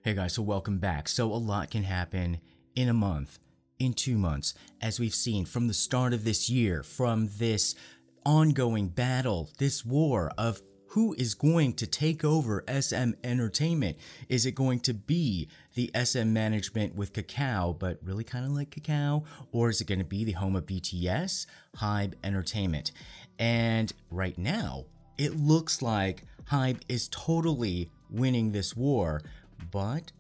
Hey guys, so welcome back. So a lot can happen in a month, in 2 months, as we've seen from the start of this year, from this ongoing battle, this war of who is going to take over SM Entertainment. Is it going to be the SM management with Kakao, but really kind of like Kakao? Or is it going to be the home of BTS, Hybe Entertainment? And right now, it looks like Hybe is totally winning this war, but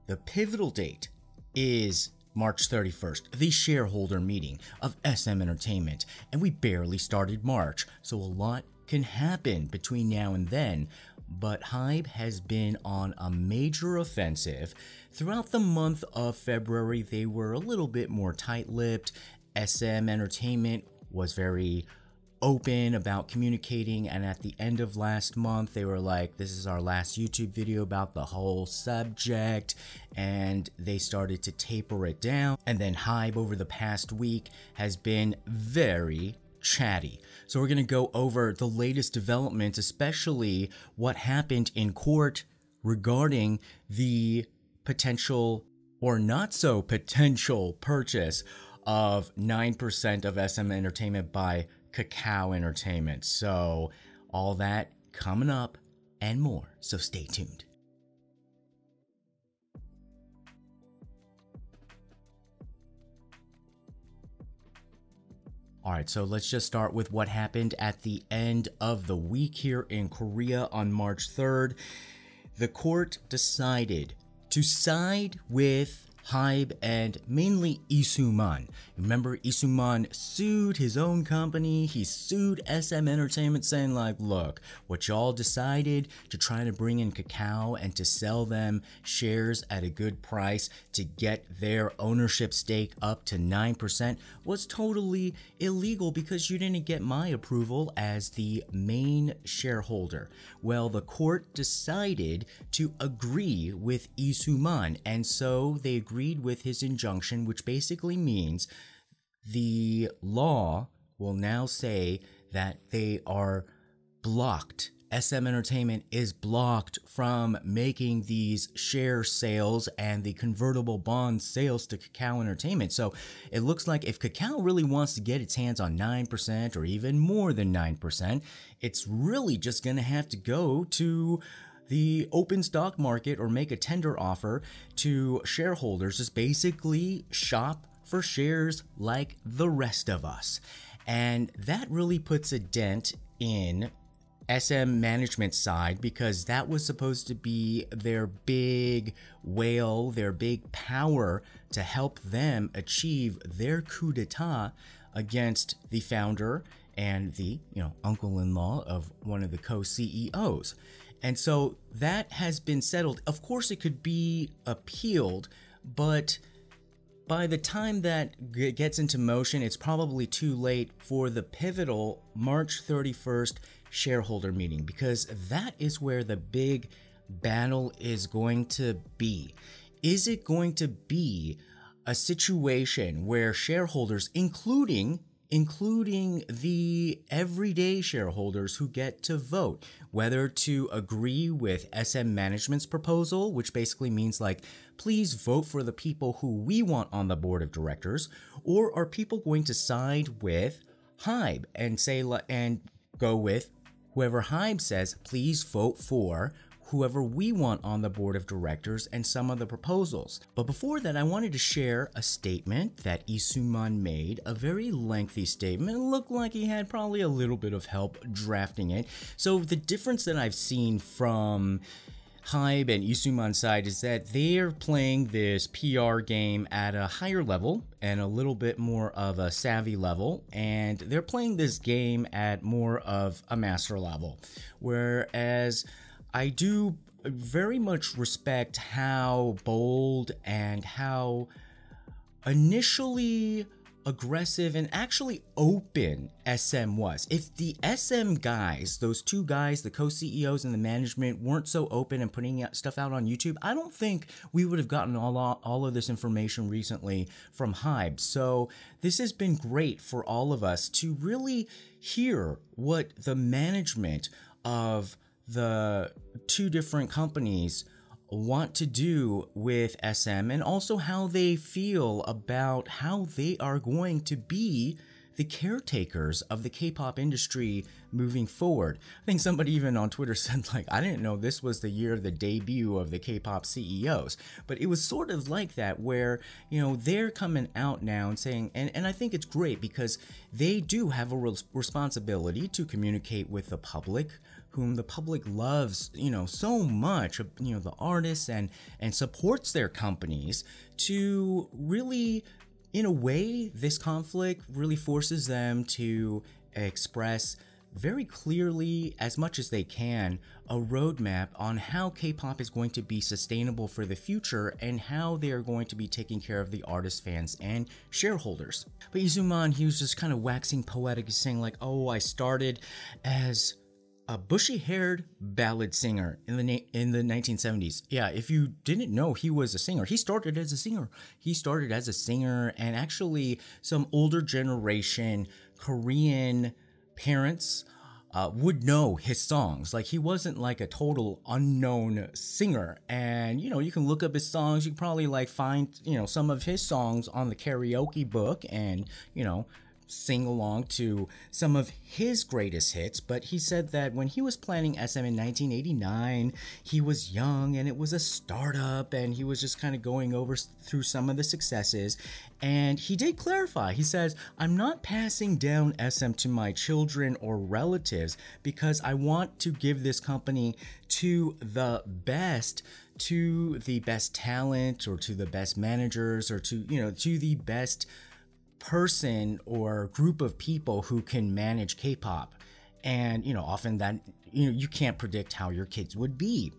the pivotal date is March 31st, the shareholder meeting of SM Entertainment, and we barely started March, so a lot can happen between now and then. But Hybe has been on a major offensive. Throughout the month of February, they were a little bit more tight-lipped. SM Entertainment was very open about communicating, and at the end of last month they were like, this is our last YouTube video about the whole subject, and they started to taper it down. And then Hybe over the past week has been very chatty. So we're going to go over the latest developments, especially what happened in court regarding the potential or not so potential purchase of 9% of SM Entertainment by Kakao Entertainment. So all that coming up and more, so stay tuned. Alright, so let's just start with what happened at the end of the week here in Korea on March 3rd. The court decided to side with Hybe and mainly Isuman. Remember, Isuman sued his own company. He sued SM Entertainment saying like, look, what y'all decided to try to bring in Kakao and to sell them shares at a good price to get their ownership stake up to 9% was totally illegal because you didn't get my approval as the main shareholder. Well, the court decided to agree with Isuman, and so they agreed with his injunction, which basically means the law will now say that they are blocked. SM Entertainment is blocked from making these share sales and the convertible bond sales to Kakao Entertainment. So it looks like if Kakao really wants to get its hands on 9% or even more than 9%, it's really just going to have to go to the open stock market or make a tender offer to shareholders, just basically shop for shares like the rest of us. And that really puts a dent in SM management side, because that was supposed to be their big whale, their big power to help them achieve their coup d'etat against the founder and the, uncle-in-law of one of the co-CEOs. And so that has been settled. Of course, it could be appealed, but by the time that gets into motion, it's probably too late for the pivotal March 31st shareholder meeting, because that is where the big battle is going to be. Is it going to be a situation where shareholders, including the everyday shareholders who get to vote, whether to agree with SM management's proposal, which basically means like, please vote for the people who we want on the board of directors, or are people going to side with Hybe and say and go with whoever Hybe says, please vote for whoever we want on the board of directors and some of the proposals. But before that, I wanted to share a statement that Isuman made, a very lengthy statement. It looked like he had probably a little bit of help drafting it. So the difference that I've seen from Hybe and Isuman's side is that they're playing this PR game at a higher level and a little bit more of a savvy level, and they're playing this game at more of a master level, whereas I do very much respect how bold and how initially aggressive and actually open SM was. If the SM guys, those two guys, the co-CEOs and the management, weren't so open and putting stuff out on YouTube, I don't think we would have gotten all of this information recently from Hybe. So this has been great for all of us to really hear what the management of the two different companies want to do with SM, and also how they feel about how they are going to be the caretakers of the K-pop industry moving forward. I think somebody even on Twitter said, like, I didn't know this was the year of the debut of the K-pop CEOs, but it was sort of like that, where, you know, they're coming out now and saying, and I think it's great because they do have a responsibility to communicate with the public, whom the public loves, you know, so much, you know, the artists, and supports their companies, to really, in a way, this conflict really forces them to express very clearly, as much as they can, a roadmap on how K-pop is going to be sustainable for the future and how they are going to be taking care of the artists, fans, and shareholders. But Izuman, he was just kind of waxing poetic, saying like, oh, I started as a bushy-haired ballad singer in the 1970s. Yeah, if you didn't know, he was a singer. He started as a singer. And actually some older generation Korean parents would know his songs. Like, he wasn't like a total unknown singer. And, you know, you can look up his songs. You can probably like find, you know, some of his songs on the karaoke book and, you know, sing along to some of his greatest hits. But he said that when he was planning SM in 1989, he was young and it was a startup, and he was just kind of going over through some of the successes. And he did clarify, he says, I'm not passing down SM to my children or relatives because I want to give this company to the best talent, or to the best managers, or to, you know, to the best person or group of people who can manage K-pop. And, you know, often that, you know, you can't predict how your kids would be.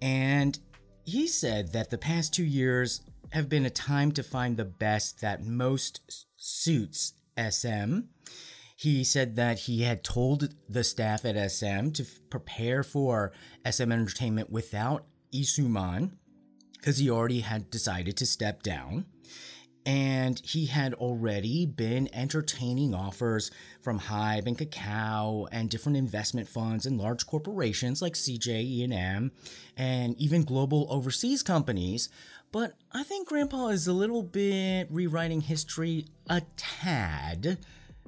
And he said that the past 2 years have been a time to find the best that most suits SM. He said that he had told the staff at SM to prepare for SM Entertainment without Isuman, because he already had decided to step down. And he had already been entertaining offers from Hybe and Kakao and different investment funds and large corporations like CJ, and even global overseas companies. But I think Grandpa is a little bit rewriting history a tad,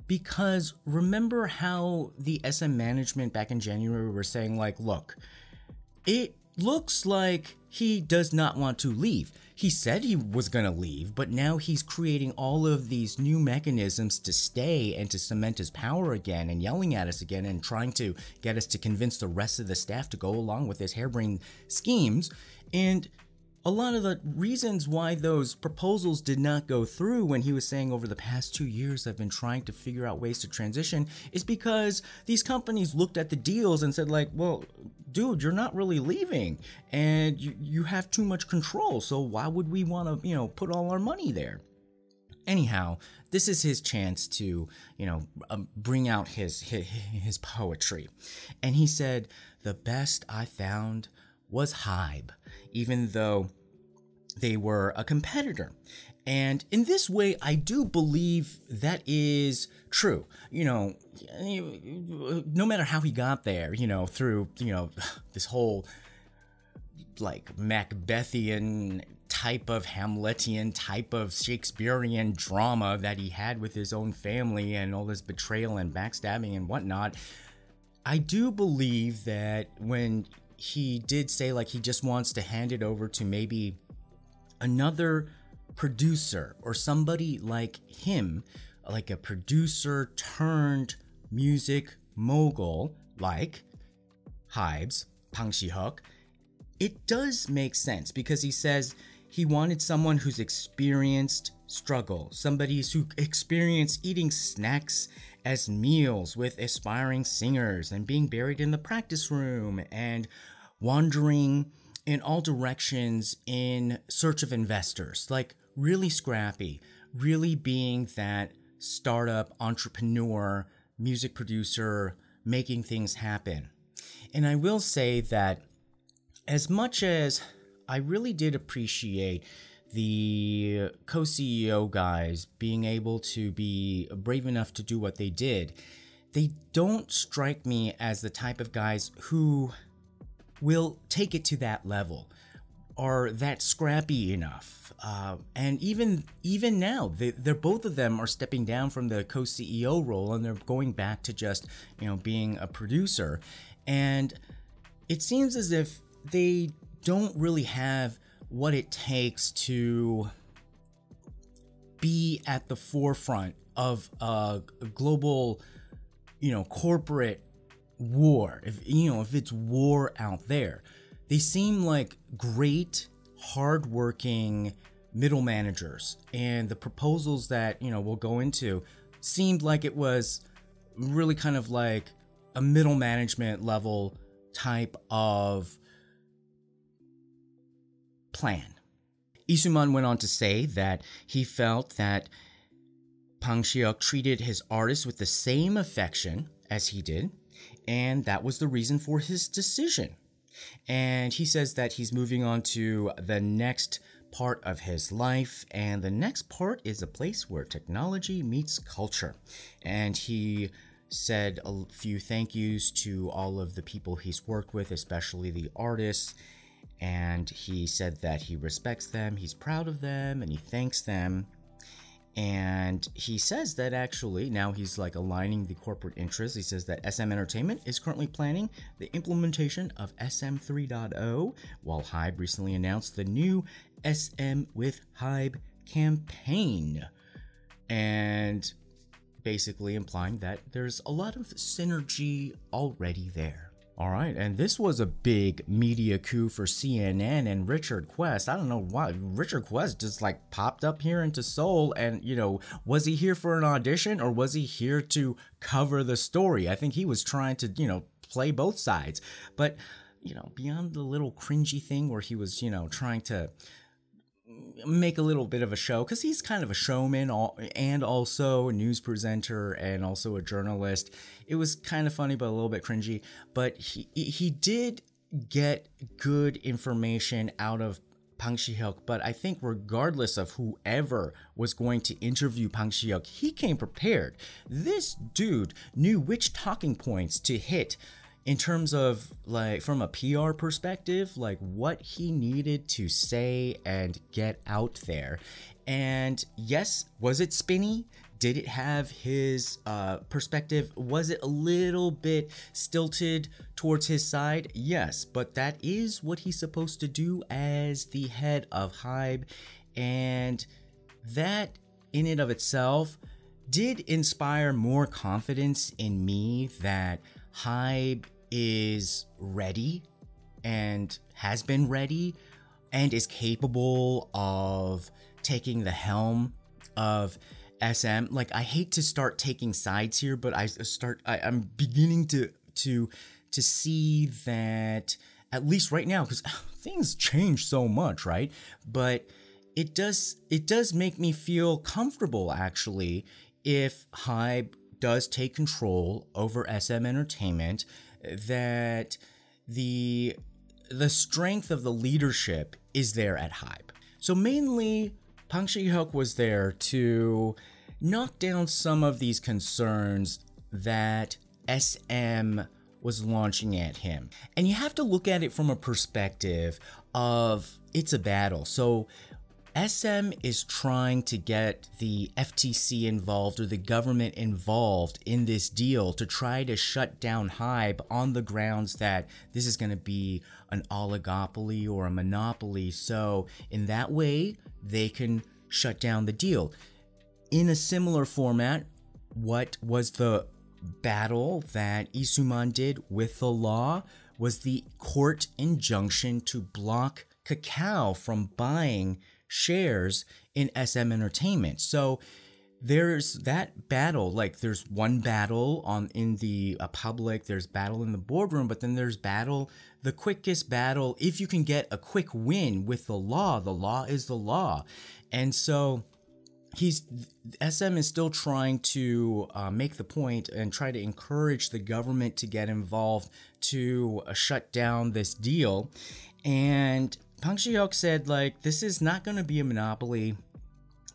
because remember how the SM management back in January were saying, like, look, it looks like he does not want to leave. He said he was going to leave, but now he's creating all of these new mechanisms to stay and to cement his power again, and yelling at us again, and trying to get us to convince the rest of the staff to go along with his harebrained schemes. And a lot of the reasons why those proposals did not go through, when he was saying over the past 2 years I've been trying to figure out ways to transition, is because these companies looked at the deals and said, like, well, dude, you're not really leaving, and you have too much control, so why would we want to, you know, put all our money there? Anyhow, this is his chance to, you know, bring out his poetry. And he said, the best I found was Hybe, even though they were a competitor. And in this way, I do believe that is true. You know, no matter how he got there, you know, through, you know, this whole like Macbethian type of Hamletian type of Shakespearean drama that he had with his own family, and all this betrayal and backstabbing and whatnot, I do believe that when he did say, like, he just wants to hand it over to maybe another producer or somebody like him, like a producer turned music mogul like Hybe's Si-hyuk, it does make sense, because he says he wanted someone who's experienced struggle, somebody who experienced eating snacks as meals with aspiring singers, and being buried in the practice room, and wandering in all directions in search of investors. Like, really scrappy, really being that startup entrepreneur, music producer, making things happen. And I will say that as much as I really did appreciate the co-CEO guys being able to be brave enough to do what they did, they don't strike me as the type of guys who will take it to that level, are that scrappy enough. And even now, they're both of them are stepping down from the co-CEO role, and they're going back to just, being a producer. And it seems as if they don't really have what it takes to be at the forefront of a global, corporate war. If it's war out there, they seem like great, hardworking middle managers, and the proposals that we'll go into seemed like it was really kind of like a middle management level type of plan. Lee went on to say that he felt that Bang Si-hyuk treated his artists with the same affection as he did, and that was the reason for his decision. And he says that he's moving on to the next part of his life, and the next part is a place where technology meets culture. And he said a few thank yous to all of the people he's worked with, especially the artists, and he said that he respects them, he's proud of them, and he thanks them. And he says that actually now he's like aligning the corporate interests. He says that SM Entertainment is currently planning the implementation of SM 3.0, while Hybe recently announced the new SM with Hybe campaign, and basically implying that there's a lot of synergy already there. All right, and this was a big media coup for CNN and Richard Quest. I don't know why Richard Quest just like popped up here into Seoul, and was he here for an audition or was he here to cover the story? I think he was trying to, play both sides. But, beyond the little cringy thing where he was, trying to make a little bit of a show, because he's kind of a showman and also a news presenter and also a journalist. It was kind of funny but a little bit cringy, but he did get good information out of Bang Si-hyuk. But I think regardless of whoever was going to interview Bang Si-hyuk, he came prepared. This dude knew which talking points to hit in terms of, like, from a PR perspective, like what he needed to say and get out there. And yes, was it spinny? Did it have his perspective? Was it a little bit stilted towards his side? Yes, but that is what he's supposed to do as the head of Hybe. And that in and of itself did inspire more confidence in me that Hybe is ready and has been ready and is capable of taking the helm of SM. Like, I hate to start taking sides here, but I'm beginning to see that, at least right now, because things change so much, right? But it does make me feel comfortable, actually, if Hybe does take control over SM Entertainment, that the strength of the leadership is there at Hybe. So mainly, Bang Si-hyuk was there to knock down some of these concerns that SM was launching at him. And you have to look at it from a perspective of it's a battle. So SM is trying to get the FTC involved, or the government involved in this deal, to try to shut down Hybe on the grounds that this is going to be an oligopoly or a monopoly. So in that way, they can shut down the deal. In a similar format, what was the battle that Lee did with the law was the court injunction to block Kakao from buying shares in SM Entertainment. So there's that battle. Like, there's one battle in the public, there's battle in the boardroom, but then there's battle, the quickest battle. If you can get a quick win with the law is the law. And so SM is still trying to make the point and try to encourage the government to get involved to shut down this deal. And Bang Si-hyuk said, like, this is not going to be a monopoly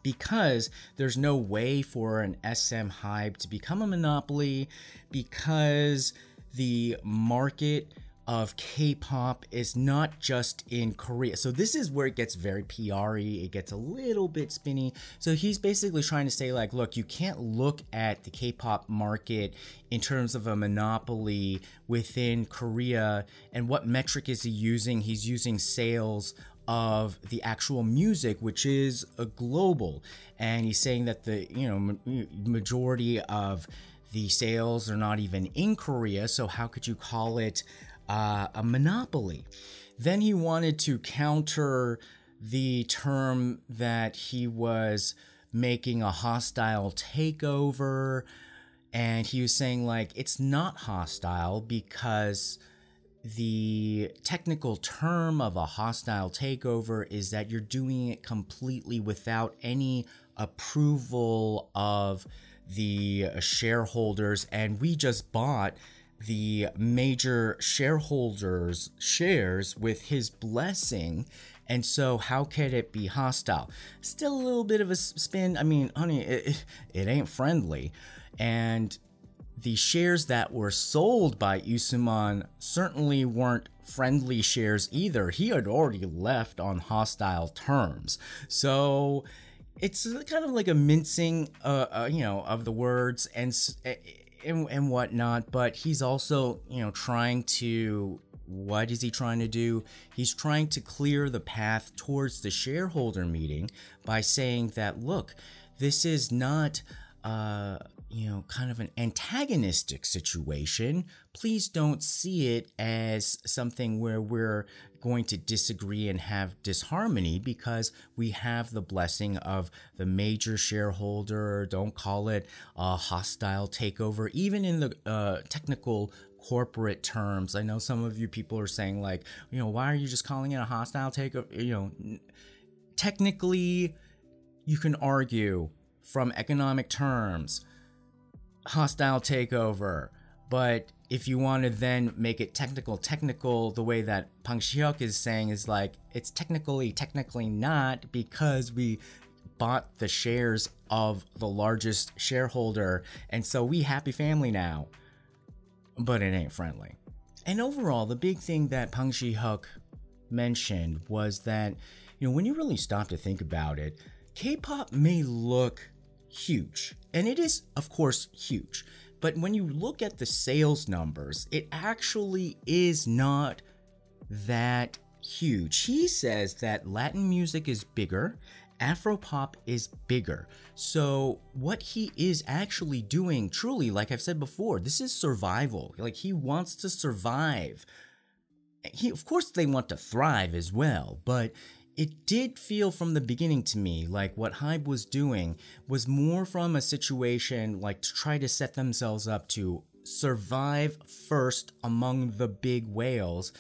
because there's no way for an SM Hybe to become a monopoly, because the market of K-pop is not just in Korea. So this is where it gets very PR-y, it gets a little bit spinny. So he's basically trying to say like, look, you can't look at the K-pop market in terms of a monopoly within Korea. And what metric is he using? He's using sales of the actual music, which is a global. And he's saying that the majority of the sales are not even in Korea, so how could you call it a monopoly? Then he wanted to counter the term that he was making a hostile takeover, and he was saying like it's not hostile because the technical term of a hostile takeover is that you're doing it completely without any approval of the shareholders, and we just bought the major shareholders' shares with his blessing, and so how could it be hostile? Still a little bit of a spin. I mean, honey, it ain't friendly. And the shares that were sold by Isuman certainly weren't friendly shares either. He had already left on hostile terms. So it's kind of like a mincing, of the words and whatnot. But he's also, trying to. What is he trying to do? He's trying to clear the path towards the shareholder meeting by saying that, look, this is not, kind of an antagonistic situation. Please don't see it as something where we're going to disagree and have disharmony, because we have the blessing of the major shareholder. Don't call it a hostile takeover, even in the technical corporate terms. I know some of you people are saying like, why are you just calling it a hostile takeover? Technically, you can argue from economic terms, hostile takeover, but if you want to then make it technical, the way that Si-hyuk is saying is like, it's technically not, because we bought the shares of the largest shareholder, and so we happy family now, but it ain't friendly. And overall, the big thing that Si-hyuk mentioned was that, when you really stop to think about it, K-pop may look huge, and it is of course huge, but when you look at the sales numbers, it actually is not that huge. He says that Latin music is bigger, Afropop is bigger. So what he is actually doing, truly, like I've said before, this is survival. Like, he wants to survive. Of course they want to thrive as well, but it did feel from the beginning to me like what Hybe was doing was more from a situation like to try to set themselves up to survive first among the big whales,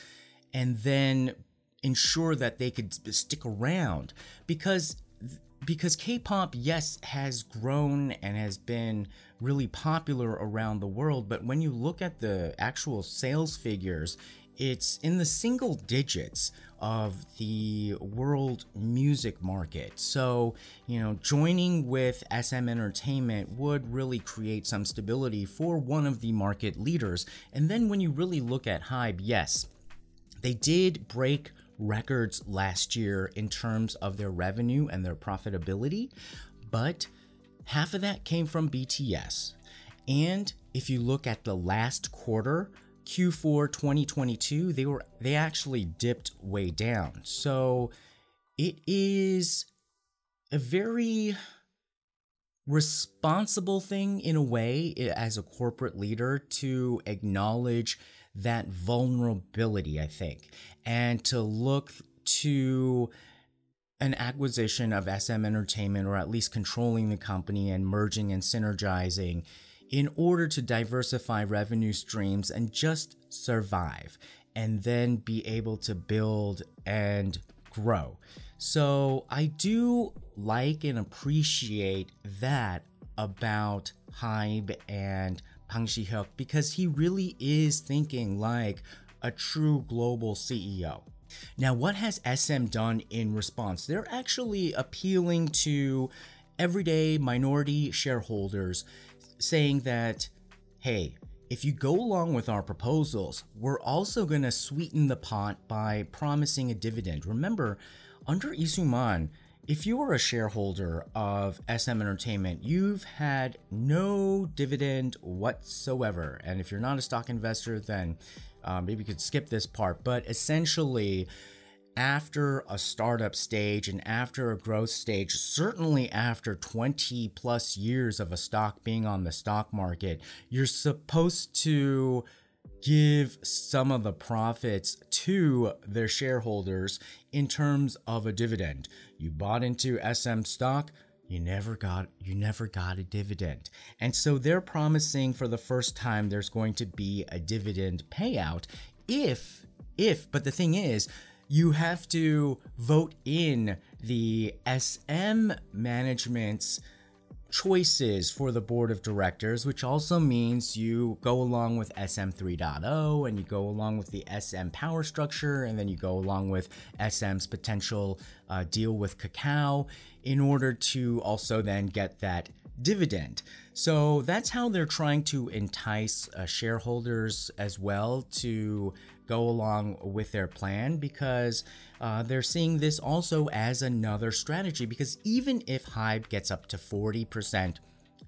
and then ensure that they could stick around, because K-pop, yes, has grown and has been really popular around the world, but when you look at the actual sales figures, it's in the single digits of the world music market. So, joining with SM Entertainment would really create some stability for one of the market leaders. And then when you really look at Hybe, yes, they did break records last year in terms of their revenue and their profitability, but half of that came from BTS. And if you look at the last quarter, Q4 2022, they actually dipped way down. So it is a very responsible thing in a way as a corporate leader to acknowledge that vulnerability, I think, and to look to an acquisition of SM Entertainment, or at least controlling the company and merging and synergizing, in order to diversify revenue streams and just survive, and then be able to build and grow. So I do like and appreciate that about Hybe and Si-hyuk, because he really is thinking like a true global CEO. Now, what has SM done in response? They're actually appealing to everyday minority shareholders, saying that, hey, if you go along with our proposals, we're also going to sweeten the pot by promising a dividend. Remember, under Isuman, if you are a shareholder of SM Entertainment, you've had no dividend whatsoever. And if you're not a stock investor, then maybe you could skip this part. But essentially, after a startup stage and after a growth stage, certainly after 20 plus years of a stock being on the stock market, you're supposed to give some of the profits to their shareholders in terms of a dividend. You bought into SM stock, you never got a dividend. And so they're promising for the first time there's going to be a dividend payout but the thing is, you have to vote in the SM management's choices for the board of directors, which also means you go along with SM 3.0 and you go along with the SM power structure, and then you go along with SM's potential deal with Kakao in order to also then get that dividend. So that's how they're trying to entice shareholders as well to go along with their plan, because they're seeing this also as another strategy, because even if Hybe gets up to 40%,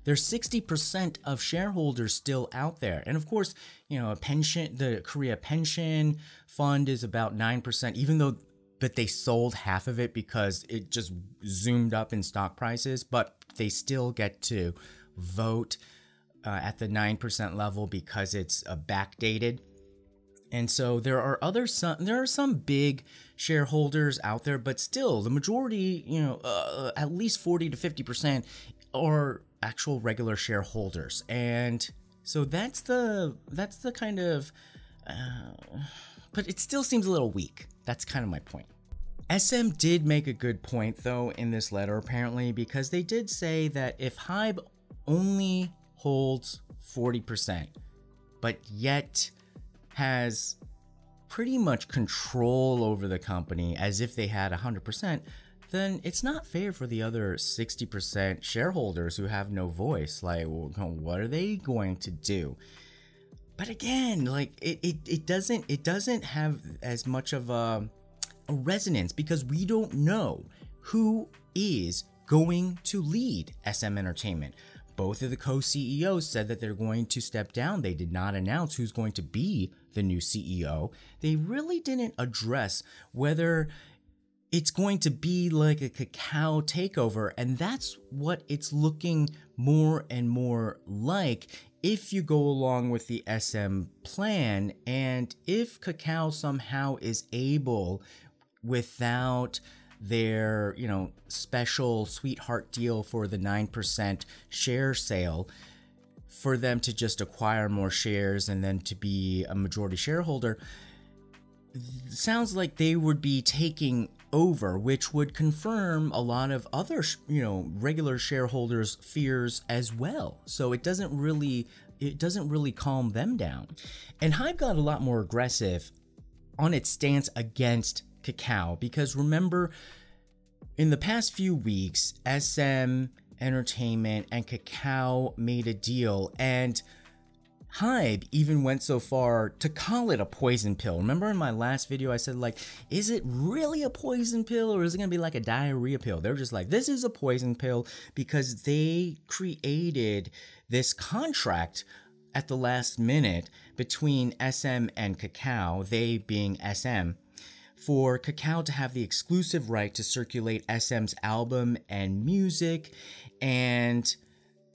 there's 60% of shareholders still out there. And of course, you know, the Korea pension fund is about 9%, even though but they sold half of it because it just zoomed up in stock prices, but they still get to vote at the 9% level because it's backdated. And so there are some big shareholders out there, but still the majority, you know, at least 40 to 50% are actual regular shareholders. And so that's the kind of but it still seems a little weak. That's kind of my point. SM did make a good point though in this letter apparently, because they did say that if Hybe only holds 40%, but yet has pretty much control over the company as if they had 100%, then it's not fair for the other 60% shareholders who have no voice. Like, well, what are they going to do? But again, like it doesn't have as much of a resonance, because we don't know who is going to lead SM Entertainment. Both of the co-CEOs said that they're going to step down. They did not announce who's going to be the new CEO. They really didn't address whether it's going to be like a Kakao takeover, and that's what it's looking more and more like if you go along with the SM plan. And if Kakao somehow is able, without their, you know, special sweetheart deal for the 9% share sale, for them to just acquire more shares and then to be a majority shareholder, sounds like they would be taking over, which would confirm a lot of other, you know, regular shareholders' fears as well. So it doesn't really calm them down. And Hybe got a lot more aggressive on its stance against Kakao, because remember, in the past few weeks, SM Entertainment and Kakao made a deal, and Hybe even went so far to call it a poison pill. Remember in my last video I said, like, is it really a poison pill, or is it gonna be like a diarrhea pill? They're just like, this is a poison pill, because they created this contract at the last minute between SM and Kakao, they being SM, for Kakao to have the exclusive right to circulate SM's album and music and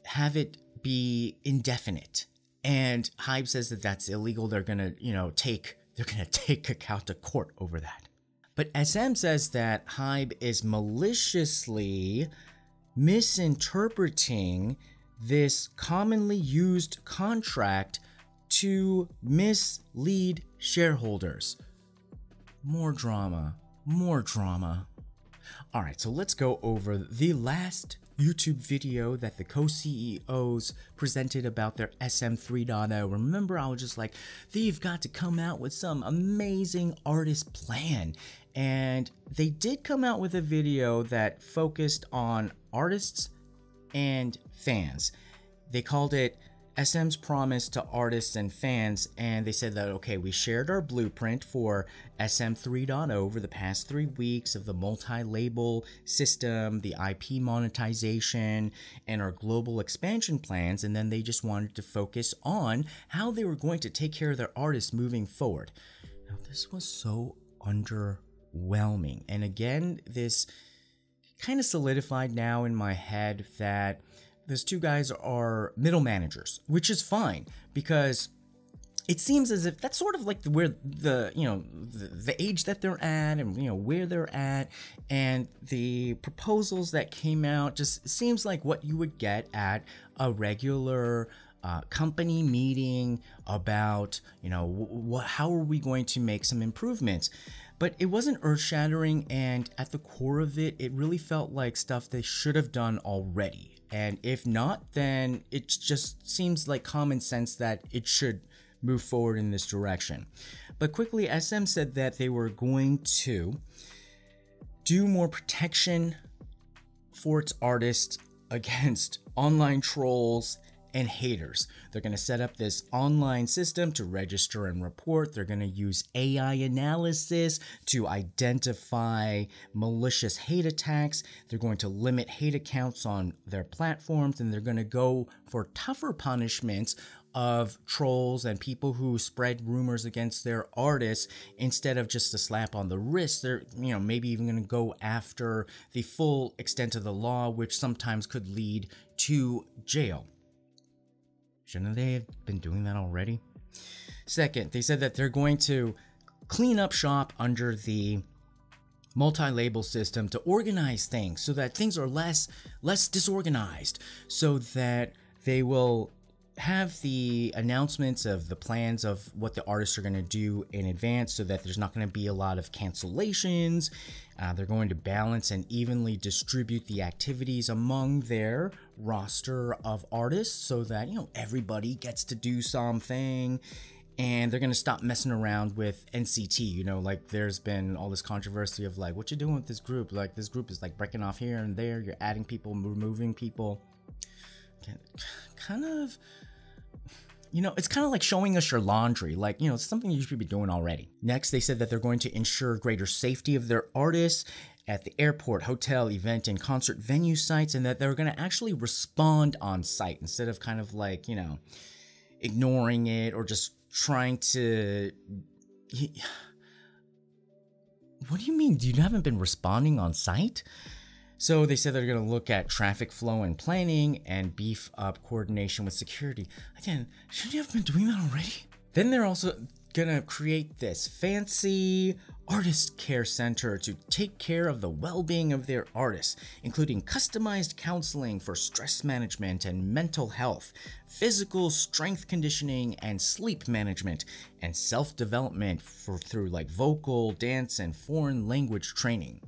have it be indefinite. And Hybe says that that's illegal. They're gonna, you know, take Kakao to court over that. But SM says that Hybe is maliciously misinterpreting this commonly used contract to mislead shareholders. More drama, more drama. All right, so let's go over the last YouTube video that the co-CEOs presented about their SM 3.0. Remember, I was just like, they've got to come out with some amazing artist plan. And they did come out with a video that focused on artists and fans. They called it SM's promise to artists and fans, and they said that, okay, we shared our blueprint for SM 3.0 over the past 3 weeks of the multi-label system, the IP monetization, and our global expansion plans, and then they just wanted to focus on how they were going to take care of their artists moving forward. Now, this was so underwhelming, and again, this kind of solidified now in my head that those two guys are middle managers, which is fine because it seems as if that's sort of like where the age that they're at and where they're at, and the proposals that came out just seems like what you would get at a regular company meeting about how are we going to make some improvements. But it wasn't earth-shattering, and at the core of it, it really felt like stuff they should have done already. And if not, then it just seems like common sense that it should move forward in this direction. But quickly, SM said that they were going to do more protection for its artists against online trolls and haters. They're going to set up this online system to register and report. They're going to use AI analysis to identify malicious hate attacks. They're going to limit hate accounts on their platforms, and they're going to go for tougher punishments of trolls and people who spread rumors against their artists instead of just a slap on the wrist. They're, maybe even going to go after the full extent of the law, which sometimes could lead to jail. Shouldn't they have been doing that already? Second, they said that they're going to clean up shop under the multi-label system to organize things so that things are less disorganized, so that they will have the announcements of the plans of what the artists are going to do in advance so that there's not going to be a lot of cancellations. They're going to balance and evenly distribute the activities among their roster of artists so that, everybody gets to do something. And they're going to stop messing around with NCT, like there's been all this controversy of like, what you doing with this group? Like this group is like breaking off here and there. You're adding people, removing people. Kind of, it's kind of like showing us your laundry, like, it's something you should be doing already. Next, they said that they're going to ensure greater safety of their artists at the airport, hotel, event, and concert venue sites, and that they're going to actually respond on site instead of kind of like, ignoring it or just trying to... What do you mean? You haven't been responding on site? So they said they're going to look at traffic flow and planning and beef up coordination with security. Again, shouldn't you have been doing that already? Then they're also going to create this fancy artist care center to take care of the well-being of their artists, including customized counseling for stress management and mental health, physical strength conditioning and sleep management, and self-development through like vocal, dance, and foreign language training.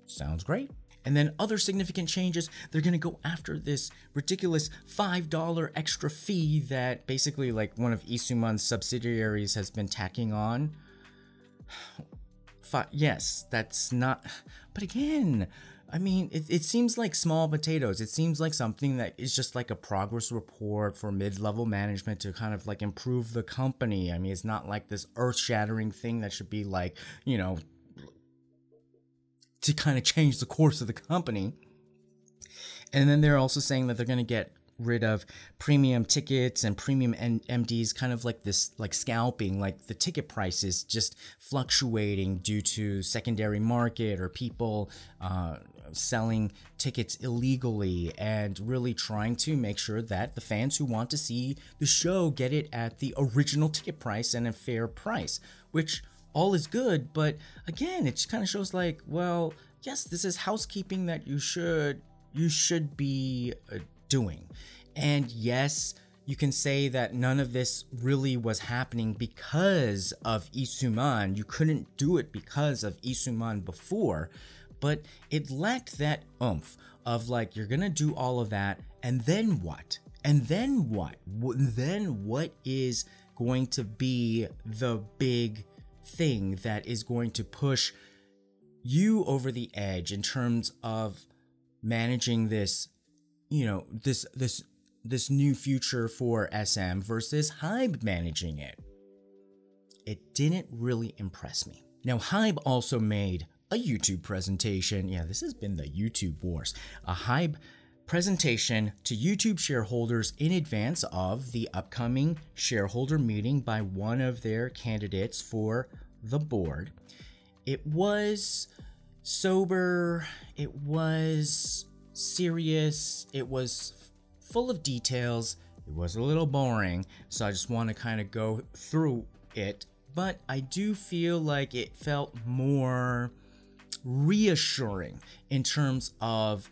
Sounds great. And then other significant changes, they're going to go after this ridiculous $5 extra fee that basically like one of Isuman's subsidiaries has been tacking on. Yes, that's not... But again, I mean, it seems like small potatoes. It seems like something that is just like a progress report for mid-level management to kind of like improve the company. I mean, it's not like this earth-shattering thing that should be like, to kind of change the course of the company. And then they're also saying that they're going to get rid of premium tickets and premium MDs, kind of like this, like scalping, like the ticket prices just fluctuating due to secondary market or people selling tickets illegally, and really trying to make sure that the fans who want to see the show get it at the original ticket price and a fair price, which all is good. But again, it just kind of shows like, well, yes, this is housekeeping that you should be doing. And yes, you can say that none of this really was happening because of Isuman. You couldn't do it because of Isuman before, but it lacked that oomph of like, you're gonna do all of that, and then what? And then what? Then what is going to be the big thing that is going to push you over the edge in terms of managing this, this this new future for SM versus Hybe managing it. It didn't really impress me. Now, Hybe also made a YouTube presentation. Yeah, this has been the YouTube wars. A Hybe presentation to YouTube shareholders in advance of the upcoming shareholder meeting by one of their candidates for the board. It was sober, it was serious, it was full of details, it was a little boring, so I just want to kind of go through it, but I do feel like it felt more reassuring in terms of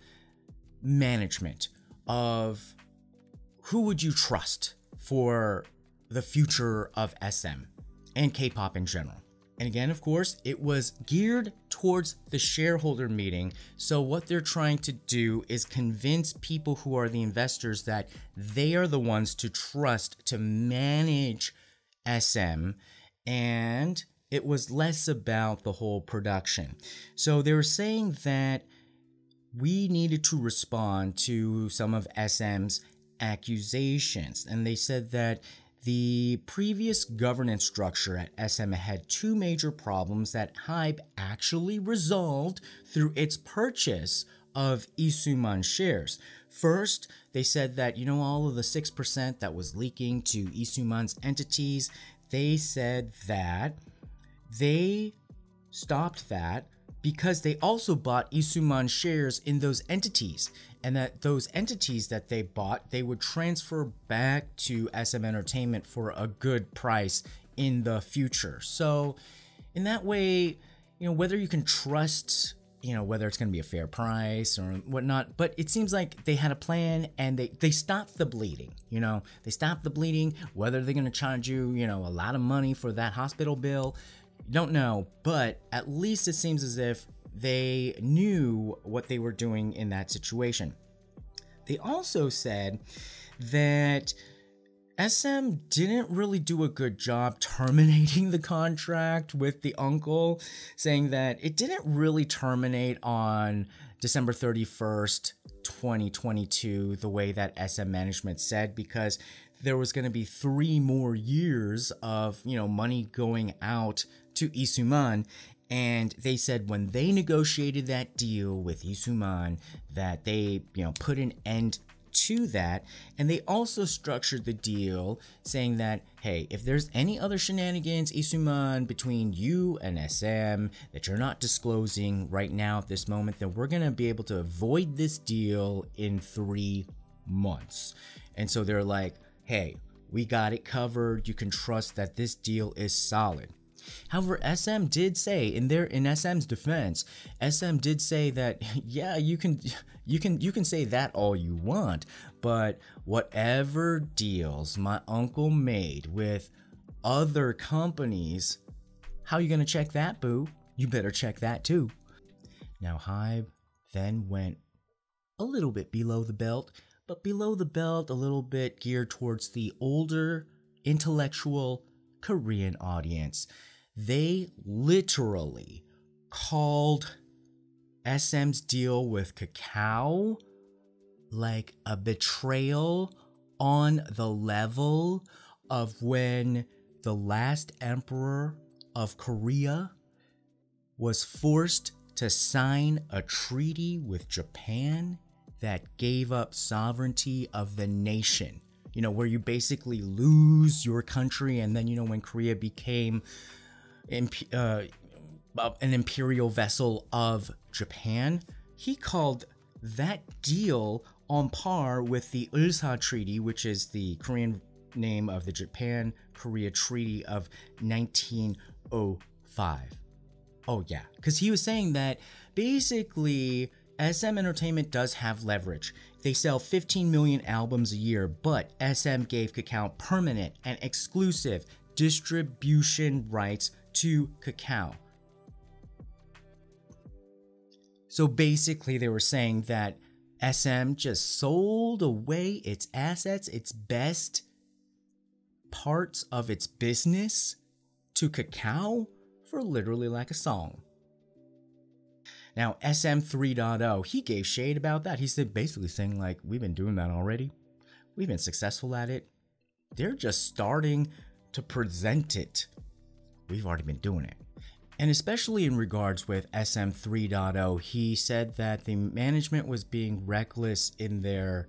management, of who would you trust for the future of SM and K-pop in general. And again, of course, it was geared towards the shareholder meeting. So what they're trying to do is convince people who are the investors that they are the ones to trust to manage SM, and it was less about the whole production. So they were saying that we needed to respond to some of SM's accusations, and they said that the previous governance structure at SM had two major problems that Hybe actually resolved through its purchase of Isuman shares. First, they said that, you know, all of the 6% that was leaking to Isuman's entities, they said that they stopped that because they also bought Isuman shares in those entities, and that those entities that they bought, they would transfer back to SM Entertainment for a good price in the future. So in that way, you know, whether you can trust, you know, whether it's going to be a fair price or whatnot, but it seems like they had a plan and they stopped the bleeding, you know, they stopped the bleeding. Whether they're going to charge you, you know, a lot of money for that hospital bill, don't know, but at least it seems as if they knew what they were doing in that situation. They also said that SM didn't really do a good job terminating the contract with the uncle, saying that it didn't really terminate on December 31st, 2022, the way that SM management said, because there was going to be 3 more years of, you know, money going out to Isuman, and they said when they negotiated that deal with Isuman that they, you know, put an end to that, and they also structured the deal saying that, hey, if there's any other shenanigans, Isuman, between you and SM that you're not disclosing right now at this moment, then we're gonna be able to avoid this deal in 3 months. And so they're like, hey, we got it covered, you can trust that this deal is solid. However, SM did say in SM's defense, SM did say that, yeah, you can say that all you want, but whatever deals my uncle made with other companies, how you gonna check that, boo? You better check that too. Now, Hybe then went a little bit below the belt, but below the belt a little bit geared towards the older, intellectual Korean audience. They literally called SM's deal with Kakao like a betrayal on the level of when the last emperor of Korea was forced to sign a treaty with Japan that gave up sovereignty of the nation. You know, where you basically lose your country, and then, you know, when Korea became an imperial vessel of Japan, he called that deal on par with the Ulsa Treaty, which is the Korean name of the Japan-Korea Treaty of 1905. Oh yeah, because he was saying that basically SM Entertainment does have leverage. They sell 15 million albums a year, but SM gave Kakao permanent and exclusive distribution rights to Kakao. So basically they were saying that SM just sold away its assets, its best parts of its business to Kakao for literally like a song. Now, SM 3.0, he gave shade about that. He said basically saying like, we've been doing that already. we've been successful at it. They're just starting to present it. We've already been doing it. And especially in regards with SM 3.0, he said that the management was being reckless in their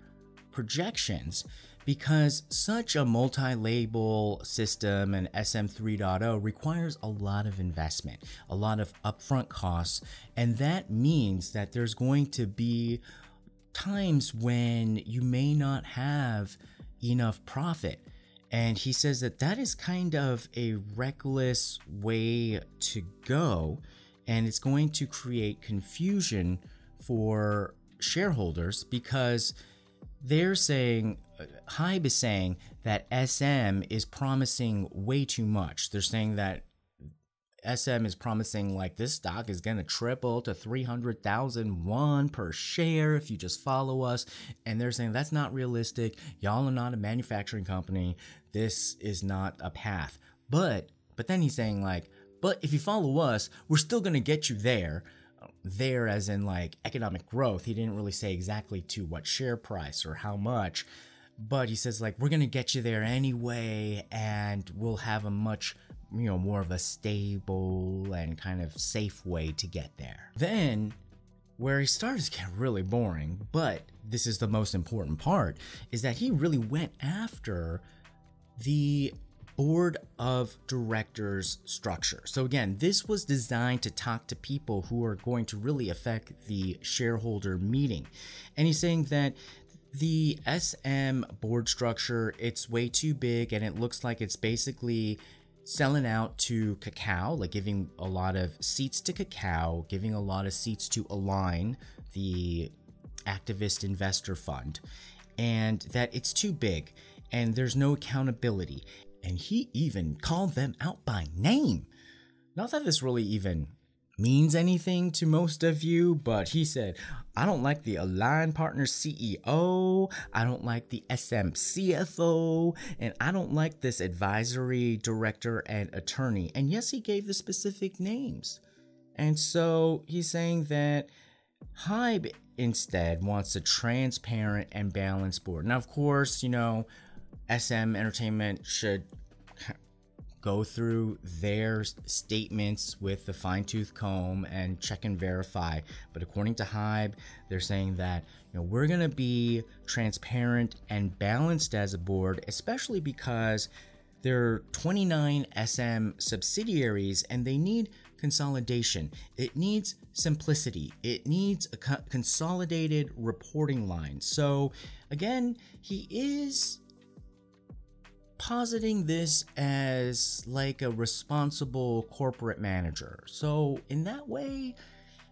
projections because such a multi-label system and SM 3.0 requires a lot of investment, a lot of upfront costs, and that means that there's going to be times when you may not have enough profit. And he says that that is kind of a reckless way to go, and it's going to create confusion for shareholders because they're saying, Hybe is saying that SM is promising way too much. They're saying that SM is promising like this stock is going to triple to 300,000 won per share if you just follow us. And they're saying that's not realistic. Y'all are not a manufacturing company. This is not a path. But then he's saying like, but if you follow us, we're still going to get you there. There as in like economic growth. He didn't really say exactly to what share price or how much. But he says like, we're going to get you there anyway. And we'll have a much more of a stable and kind of safe way to get there. Then, where he starts to get really boring, but this is the most important part, is that he really went after the board of directors structure. So again, this was designed to talk to people who are going to really affect the shareholder meeting. And he's saying that the SM board structure, it's way too big and it looks like it's basically selling out to Kakao, like giving a lot of seats to Kakao, giving a lot of seats to Align, the activist investor fund, and that it's too big and there's no accountability. And he even called them out by name. Not that this really even means anything to most of you, but he said, I don't like the Align Partners CEO, I don't like the SM CFO, and I don't like this advisory director and attorney. And yes, he gave the specific names. And so he's saying that Hybe instead wants a transparent and balanced board. Now, of course, SM Entertainment should go through their statements with the fine-tooth comb and check and verify. But according to Hybe, they're saying that we're going to be transparent and balanced as a board, especially because there are 29 SM subsidiaries and they need consolidation. It needs simplicity. It needs a consolidated reporting line. So again, he is positing this as like a responsible corporate manager. So in that way,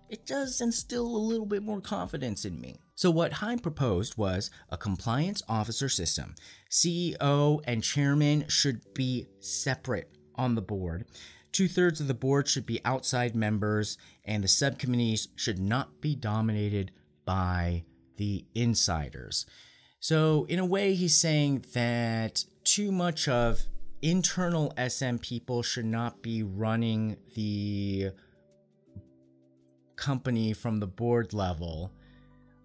it does instill a little bit more confidence in me. So what Hybe proposed was a compliance officer system. CEO and chairman should be separate on the board. 2/3 of the board should be outside members, and the subcommittees should not be dominated by the insiders. So in a way, he's saying that too much of internal SM people should not be running the company from the board level.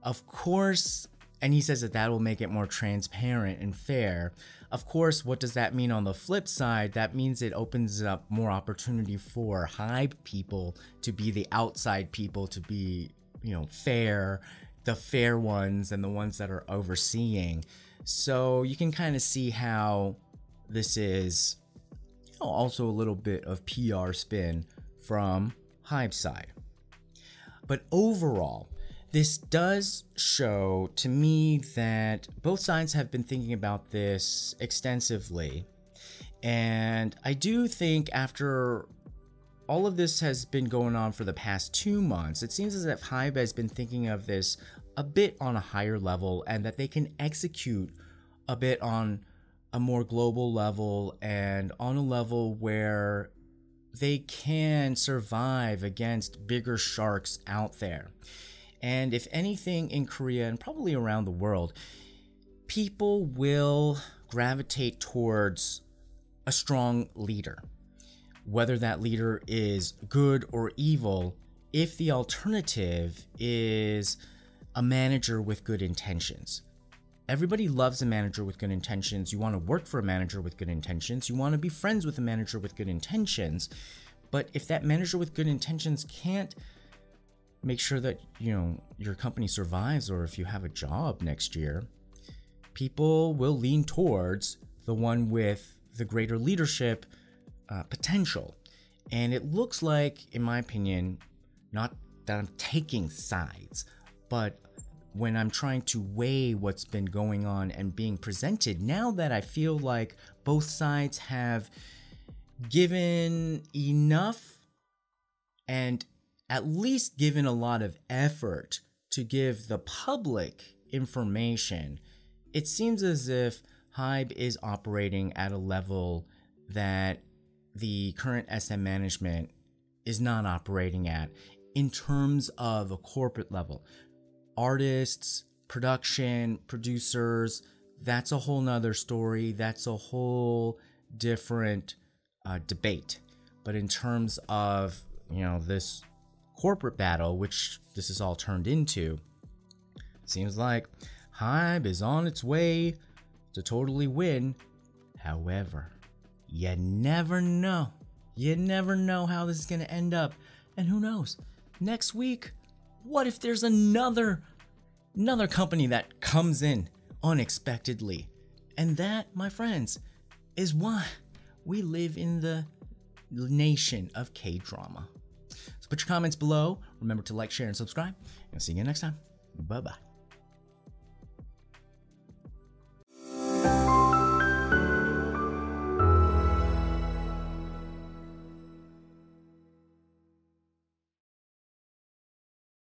Of course, and he says that that will make it more transparent and fair. Of course, what does that mean on the flip side? That means it opens up more opportunity for Hybe people to be the outside people, to be, fair, the fair ones and the ones that are overseeing. So you can kind of see how this is also a little bit of PR spin from Hybe's side. But overall, this does show to me that both sides have been thinking about this extensively. And I do think after all of this has been going on for the past 2 months, it seems as if Hybe has been thinking of this a bit on a higher level and that they can execute a bit on a more global level and on a level where they can survive against bigger sharks out there. And if anything in Korea and probably around the world, people will gravitate towards a strong leader. Whether that leader is good or evil, if the alternative is a manager with good intentions. everybody loves a manager with good intentions. You want to work for a manager with good intentions. You want to be friends with a manager with good intentions. But if that manager with good intentions can't make sure that, your company survives, or if you have a job next year, people will lean towards the one with the greater leadership potential. And it looks like, in my opinion, not that I'm taking sides, but when I'm trying to weigh what's been going on and being presented, now that I feel like both sides have given enough and at least given a lot of effort to give the public information, it seems as if Hybe is operating at a level that the current SM management is not operating at in terms of a corporate level. Artists, production, producers, that's a whole nother story. That's a whole different debate. But in terms of, this corporate battle, which this is all turned into, seems like Hybe is on its way to totally win. However, you never know. You never know how this is going to end up. And who knows? Next week, what if there's another company that comes in unexpectedly? And that, my friends, is why we live in the nation of K-drama. So put your comments below. Remember to like, share, and subscribe. And see you next time. Bye-bye.